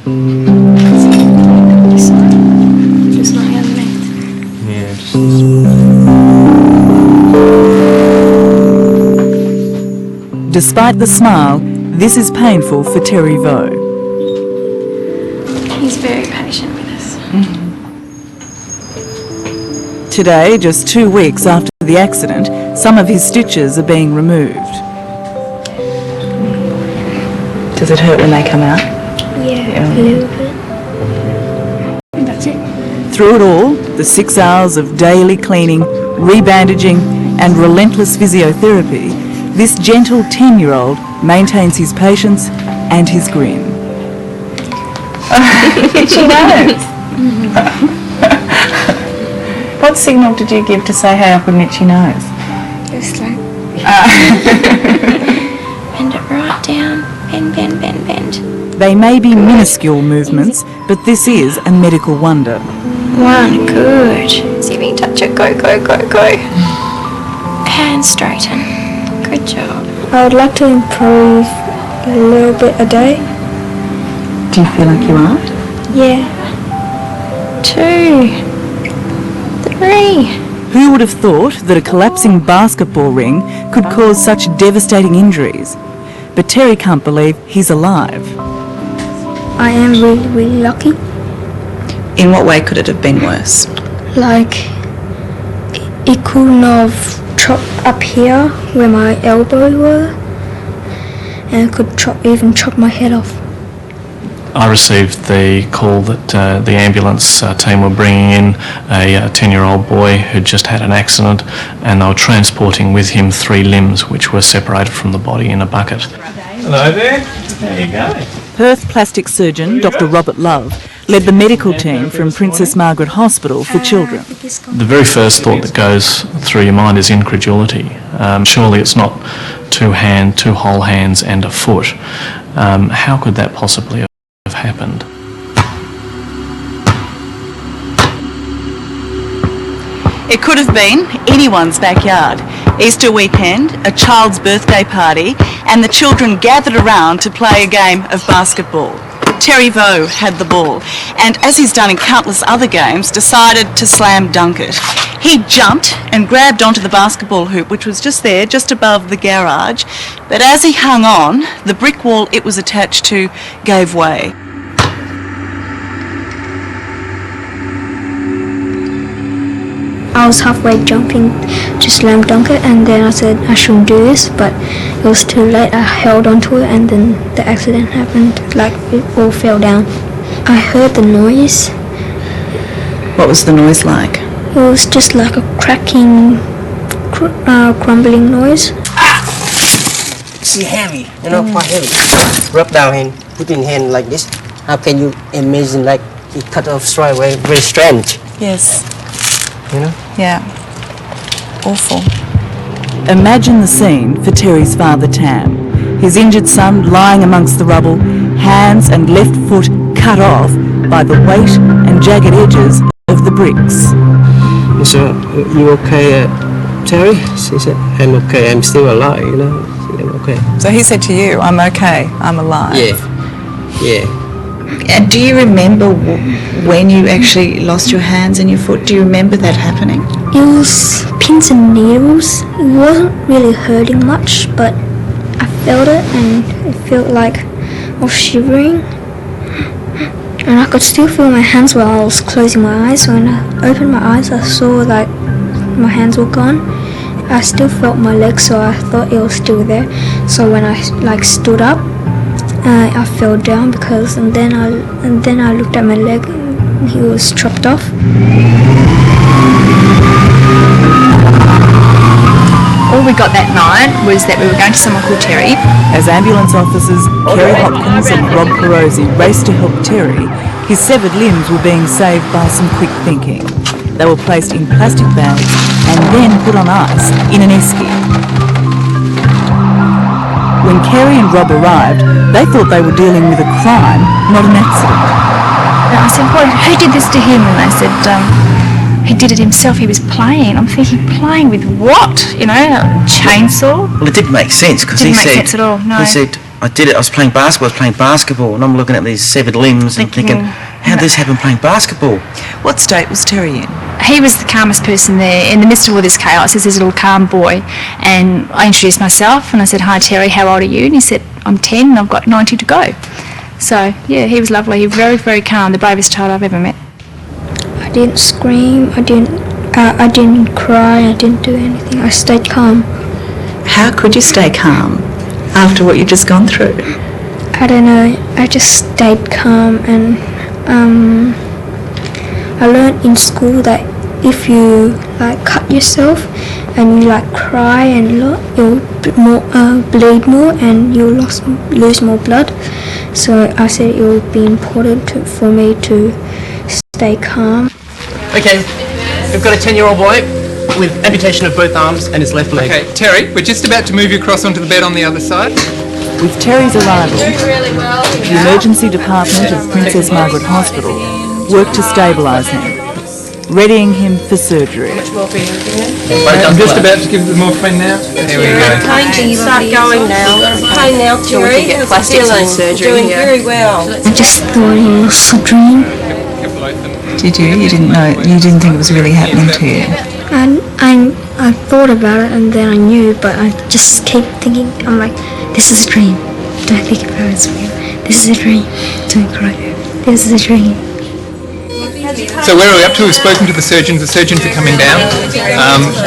Just lying underneath. Yeah, just... Despite the smile, this is painful for Terry Vo. He's very patient with us. Today, just 2 weeks after the accident, some of his stitches are being removed. Does it hurt when they come out? Yeah, a little bit. And that's it. Through it all, the 6 hours of daily cleaning, rebandaging and relentless physiotherapy, this gentle 10-year-old maintains his patience and his grin. She knows. What signal did you give to say, hey, I've got an itchy nose? Just like... Bend it right down. Bend, bend, bend, bend. They may be minuscule movements, but this is a medical wonder. One, good. See if you can touch it. Go, go, go, go. Hands straighten. Good job. I would like to improve a little bit a day. Do you feel like you are? Yeah. 2, 3. Who would have thought that a collapsing basketball ring could cause such devastating injuries? But Terry can't believe he's alive. I am really, really lucky. In what way could it have been worse? Like, it couldn't have chopped up here where my elbow were, and it could even chop my head off. I received the call that the ambulance team were bringing in a 10-year-old boy who'd just had an accident, and they were transporting with him 3 limbs which were separated from the body in a bucket. Hello there. How you going? Perth plastic surgeon Dr. Robert Love led the medical team from Princess Margaret Hospital for Children. The very first thought that goes through your mind is incredulity. Surely it's not 2 whole hands and a foot. How could that possibly have happened? It could have been anyone's backyard. Easter weekend, a child's birthday party, and the children gathered around to play a game of basketball. Terry Vo had the ball, and as he's done in countless other games, decided to slam dunk it. He jumped and grabbed onto the basketball hoop, which was just there, just above the garage, but as he hung on, the brick wall it was attached to gave way. I was halfway jumping to slam dunk it, and then I said I shouldn't do this, but it was too late. I held onto it, and then the accident happened. Like, it all fell down. I heard the noise. What was the noise like? It was just like a cracking, crumbling noise. It's heavy, quite heavy. Rub down and put in hand like this. How can you imagine, like, he cut off straight away? Very strange. Yes. Yeah. Awful. Imagine the scene for Terry's father, Tam. His injured son lying amongst the rubble, hands and left foot cut off by the weight and jagged edges of the bricks. So, you okay, Terry? She said, I'm okay, I'm still alive, I'm okay. So he said to you, I'm okay, I'm alive. Yeah. And do you remember when you actually lost your hands and your foot? Do you remember that happening? It was pins and needles. It wasn't really hurting much, but I felt it, and it felt like I was shivering. And I could still feel my hands while I was closing my eyes. So when I opened my eyes, I saw like my hands were gone. I still felt my legs, so I thought it was still there. So when I stood up, I fell down and then I looked at my leg, and he was chopped off. All we got that night was that we were going to someone called Terry. As ambulance officers Kerry Hopkins and Rob Perosi raced to help Terry, his severed limbs were being saved by some quick thinking. They were placed in plastic bags and then put on ice in an esky. When Kerry and Rob arrived, they thought they were dealing with a crime, not an accident. And I said, well, who did this to him? And they said, he did it himself, he was playing. I'm thinking, playing with what? A chainsaw? Well, it didn't make sense because Didn't make sense at all, no. He said, I did it. I was playing basketball, and I'm looking at these severed limbs and thinking, how did this happen playing basketball? What state was Terry in? He was the calmest person there. In the midst of all this chaos, there's this little calm boy. And I introduced myself and I said, "Hi Terry, how old are you?" And he said, "I'm 10 and I've got 90 to go." So, yeah, he was lovely. He was very, very calm, the bravest child I've ever met. I didn't scream, I didn't cry, I didn't do anything. I stayed calm. How could you stay calm after what you've just gone through? I don't know, I just stayed calm, and I learned in school that if you like cut yourself and you like cry and you'll bleed more and you'll lose more blood. So I said it would be important for me to stay calm. Okay, we've got a 10-year-old boy with amputation of both arms and his left leg. Okay, Terry, we're just about to move you across onto the bed on the other side. With Terry's arrival, the emergency department of Princess Margaret Hospital worked to stabilise him, readying him for surgery. I'm just about to give the morphine now. There we go. Start going now. Pain now, Terry. Get plastics and surgery. Doing very well. I just thought it was a dream. Did you? You didn't know? You didn't think it was really happening to you? And I thought about it and then I knew, but I just keep thinking, I'm like, this is a dream. Don't think about it, it's real. This is a dream. Don't cry. This is a dream. So where are we up to? We've spoken to the surgeons. The surgeons are coming down.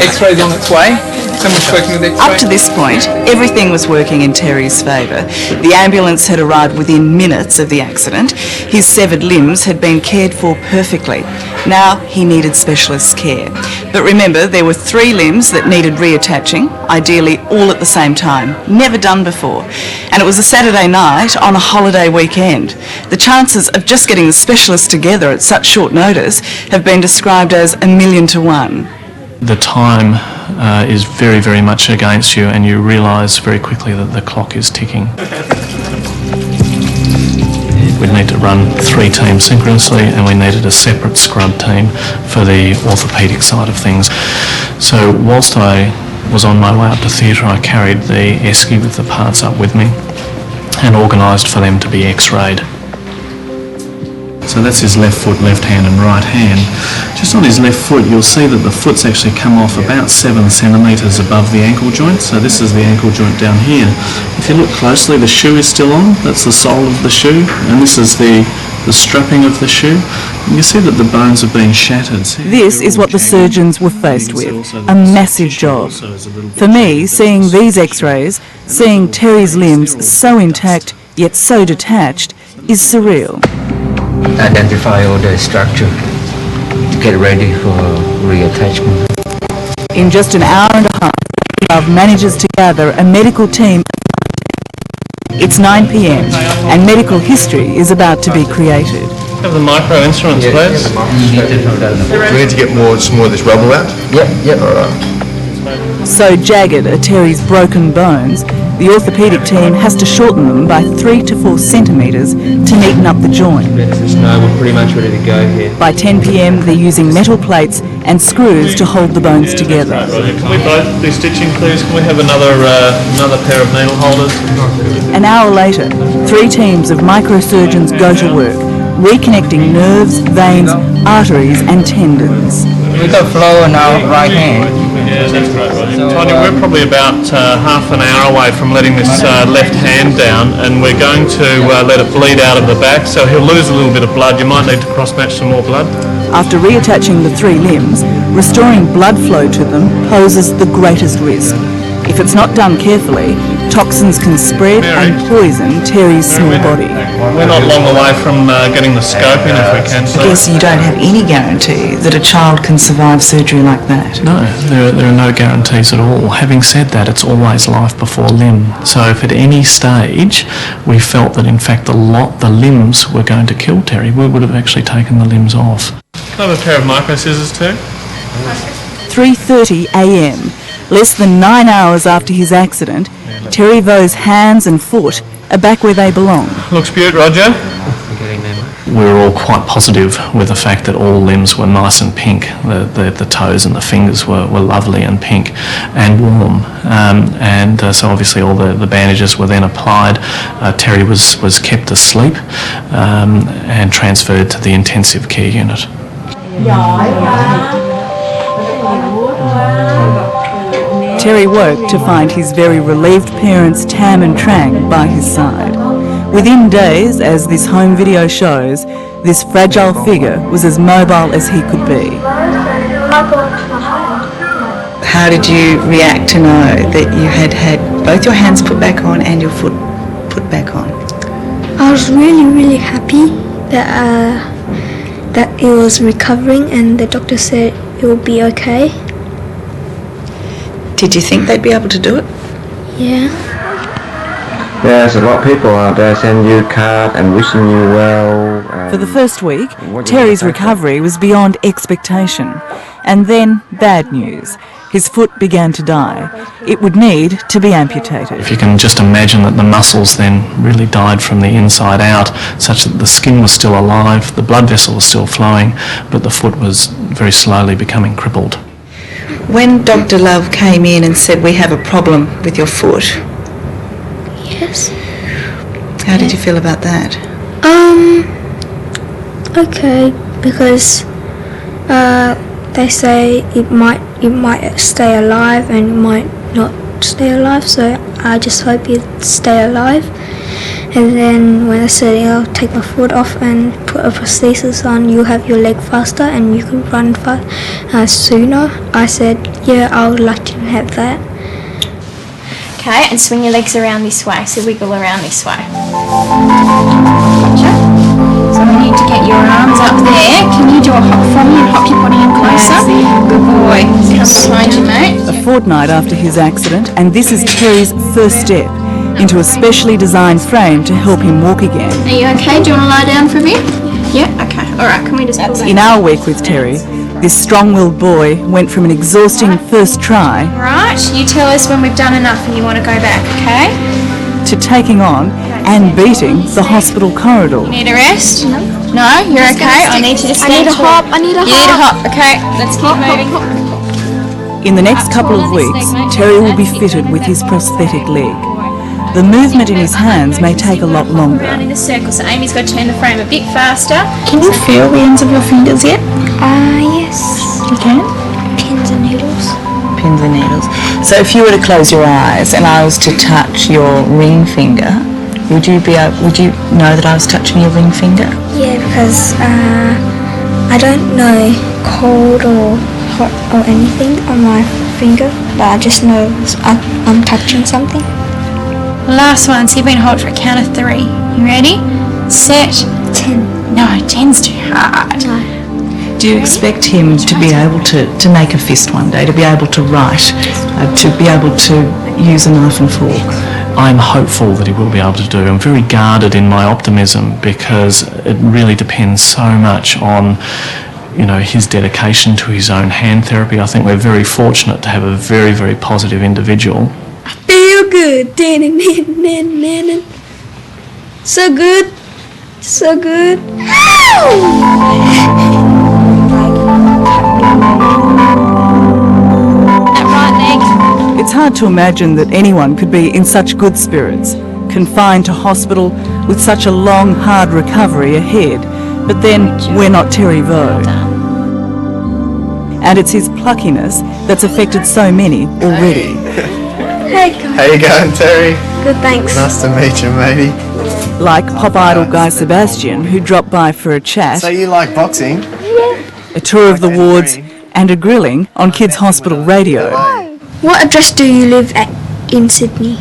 X-ray's on its way. Someone's spoken with X-ray. Up to this point, everything was working in Terry's favour. The ambulance had arrived within minutes of the accident. His severed limbs had been cared for perfectly. Now he needed specialist care. But remember, there were 3 limbs that needed reattaching, ideally all at the same time. Never done before. And it was a Saturday night on a holiday weekend. The chances of just getting the specialists together at such short notice have been described as 1,000,000 to 1. The time is very, very much against you, and you realise very quickly that the clock is ticking. We need to run 3 teams synchronously, and we needed a separate scrub team for the orthopaedic side of things. So whilst I was on my way up to theatre, I carried the esky with the parts up with me and organised for them to be x-rayed. So that's his left foot, left hand and right hand. Just on his left foot, you'll see that the foot's actually come off about 7 centimetres above the ankle joint. So this is the ankle joint down here. If you look closely, the shoe is still on. That's the sole of the shoe. And this is the strapping of the shoe. And you see that the bones have been shattered. This is what the surgeons were faced with, a massive job. For me, seeing these x-rays, seeing Terry's limbs so intact yet so detached, is surreal. Identify all the structure, get ready for reattachment. In just an hour and a half, Love manages to gather a medical team. It's 9 p.m. and medical history is about to be created. Have the micro instruments, please. Do we need to get some more of this rubble out? Yep. All right. So jagged are Terry's broken bones, the orthopaedic team has to shorten them by 3 to 4 centimetres to neaten up the joint. No, we're pretty much ready to go here. By 10 p.m. they're using metal plates and screws to hold the bones together. Can we both do stitching, please? Can we have another pair of needle holders? An hour later, 3 teams of microsurgeons go to work, reconnecting nerves, veins, arteries and tendons. We got flow in our right hand. Yeah, that's right, Roger. Tanya, we're probably about half an hour away from letting this left hand down, and we're going to let it bleed out of the back, so he'll lose a little bit of blood. You might need to cross-match some more blood. After reattaching the 3 limbs, restoring blood flow to them poses the greatest risk. If it's not done carefully, toxins can spread and poison Terry's small body. We're not long away from getting the scope in if we can. I guess you don't have any guarantee that a child can survive surgery like that. No, there are no guarantees at all. Having said that, it's always life before limb. So if at any stage we felt that in fact the limbs were going to kill Terry, we would have actually taken the limbs off. Can I have a pair of micro scissors too? 3:30 a.m. Less than 9 hours after his accident, Terry Vaux's hands and foot are back where they belong. Looks beaut, Roger. Getting them. We were all quite positive with the fact that all limbs were nice and pink. The toes and the fingers were lovely and pink and warm. So obviously all the bandages were then applied. Terry was kept asleep and transferred to the intensive care unit. Terry woke to find his very relieved parents Tam and Trang by his side. Within days, as this home video shows, this fragile figure was as mobile as he could be. How did you react to know that you had had both your hands put back on and your foot put back on? I was really, really happy that it was recovering and the doctor said it will be okay. Did you think they'd be able to do it? Yeah. There's a lot of people out there sending you cards and wishing you well. For the first week, Terry's recovery was beyond expectation. And then bad news. His foot began to die. It would need to be amputated. If you can just imagine that the muscles then really died from the inside out, such that the skin was still alive, the blood vessel was still flowing, but the foot was very slowly becoming crippled. When Dr. Love came in and said, we have a problem with your foot, Yes. how did you feel about that? Okay, because they say it might stay alive and it might not stay alive, so I just hope it stay alive. And then when I said I'll take my foot off and put a prosthesis on, you have your leg faster and you can run sooner, I said, yeah, I would like to have that. Okay, and swing your legs around this way, so wiggle around this way. Gotcha. So I need to get your arms up there. Can you do a hop for me and hop your body in closer? Good boy. Come behind you, mate. A fortnight after his accident, and this is Terry's first step into a specially designed frame to help him walk again. Are you okay? Do you want to lie down for a bit? Yeah? Okay. Alright, can we just pull that? In our week with Terry, this strong-willed boy went from an exhausting first try Right, you tell us when we've done enough and you want to go back, okay? to taking on and beating the hospital corridor. You need a rest? No, you're okay. I need you to stand tall. I need a You need a hop, okay? Let's keep moving. In the next couple of weeks, Terry will be fitted with his prosthetic leg. The movement in his hands may take a lot longer. Around in a circle, so Amy's got to turn the frame a bit faster. Can you feel the ends of your fingers yet? Yes. You can? Pins and needles. Pins and needles. So if you were to close your eyes and I was to touch your ring finger, would you know that I was touching your ring finger? Yeah, because I don't know cold or hot or anything on my finger, but I just know I'm touching something. Last one, so you've been hold for a count of 3. You ready? Set. 10. No, 10's too hard. No. Do you expect him to be able to make a fist one day, to be able to write, to be able to use a knife and fork? I'm hopeful that he will be able to do. I'm very guarded in my optimism because it really depends so much on, you know, his dedication to his own hand therapy. I think we're very fortunate to have a very, very positive individual. Feel good. So good. So good. That right leg. It's hard to imagine that anyone could be in such good spirits, confined to hospital with such a long, hard recovery ahead. But then we're not Terry Vo. And it's his pluckiness that's affected so many already. Hey, guys. How you going, Terry? Good, thanks. Nice to meet you, matey. Like pop idol Guy Sebastian, who dropped by for a chat, So you like boxing? a tour of the wards, and a grilling on Kids Hospital Radio. What address do you live at in Sydney?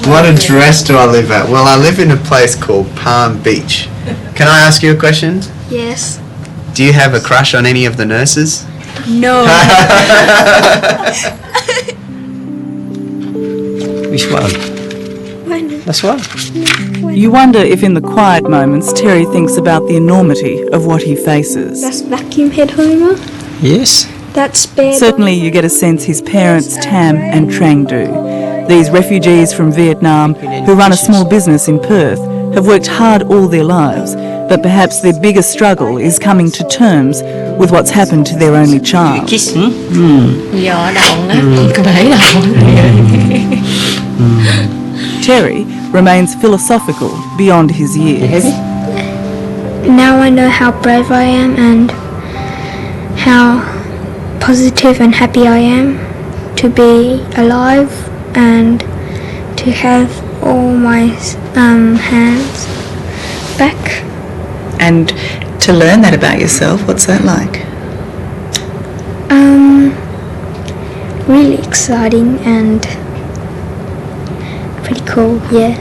What address do I live at? Well, I live in a place called Palm Beach. Can I ask you a question? Yes. Do you have a crush on any of the nurses? No. Which one? That's one. You wonder if in the quiet moments Terry thinks about the enormity of what he faces. That's vacuum head Homer. Yes. That's bad. Certainly you get a sense his parents Tam and Trang do. These refugees from Vietnam who run a small business in Perth have worked hard all their lives, but perhaps their biggest struggle is coming to terms with what's happened to their only child. Kiss. Gió động đó, có thấy đâu. Terry remains philosophical beyond his years. Now I know how brave I am and how positive and happy I am to be alive and to have all my hands back. And to learn that about yourself, what's that like? Really exciting and pretty cool, yeah.